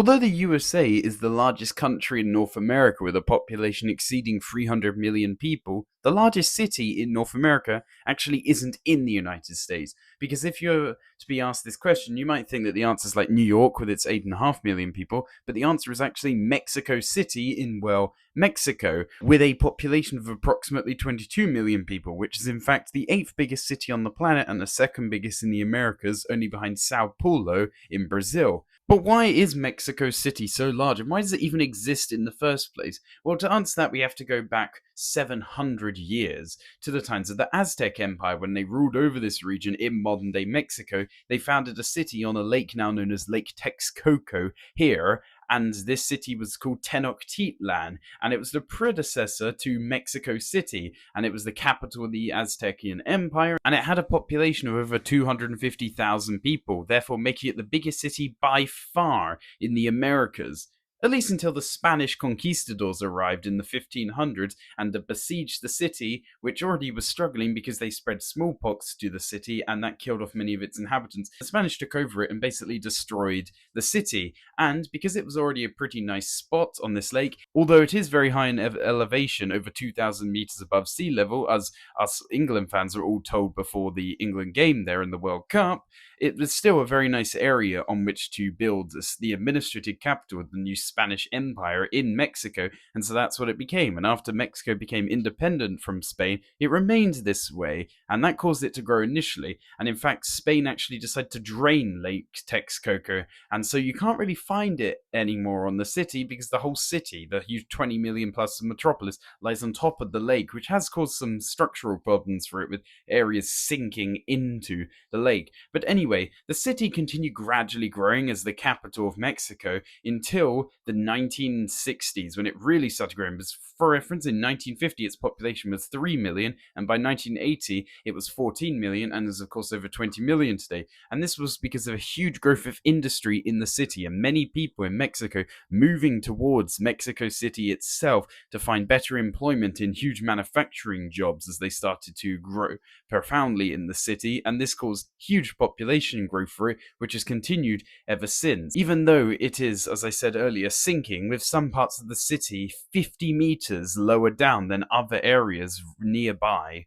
Although the USA is the largest country in North America with a population exceeding 300 million people, the largest city in North America actually isn't in the United States. Because if you're to be asked this question, you might think that the answer is like New York with its 8.5 million people, but the answer is actually Mexico City in, well, Mexico, with a population of approximately 22 million people, which is in fact the eighth biggest city on the planet and the second biggest in the Americas, only behind Sao Paulo in Brazil. But why is Mexico City so large, and why does it even exist in the first place? Well, to answer that, we have to go back 700 years to the times of the Aztec Empire when they ruled over this region in modern day Mexico. They founded a city on a lake now known as Lake Texcoco here, and this city was called Tenochtitlan, and it was the predecessor to Mexico City, and it was the capital of the Aztecian Empire, and it had a population of over 250,000 people, therefore making it the biggest city by far in the Americas. At least until the Spanish conquistadors arrived in the 1500s and besieged the city, which already was struggling because they spread smallpox to the city and that killed off many of its inhabitants. The Spanish took over it and basically destroyed the city. And because it was already a pretty nice spot on this lake, although it is very high in elevation, over 2,000 meters above sea level, as us England fans were all told before the England game there in the World Cup, it was still a very nice area on which to build the administrative capital of the new Spanish Empire in Mexico, and so that's what it became. And after Mexico became independent from Spain, it remained this way, and that caused it to grow initially. And in fact, Spain actually decided to drain Lake Texcoco, and so you can't really find it anymore on the city because the whole city, the huge 20 million plus metropolis, lies on top of the lake, which has caused some structural problems for it with areas sinking into the lake. But anyway, the city continued gradually growing as the capital of Mexico until the 1960s when it really started growing. Because for reference, in 1950 its population was 3 million, and by 1980 it was 14 million, and is of course over 20 million today. And this was because of a huge growth of industry in the city, and many people in Mexico moving towards Mexico City itself to find better employment in huge manufacturing jobs as they started to grow profoundly in the city, and this caused huge population growth for it, which has continued ever since. Even though it is, as I said earlier, sinking, with some parts of the city 50 meters lower down than other areas nearby.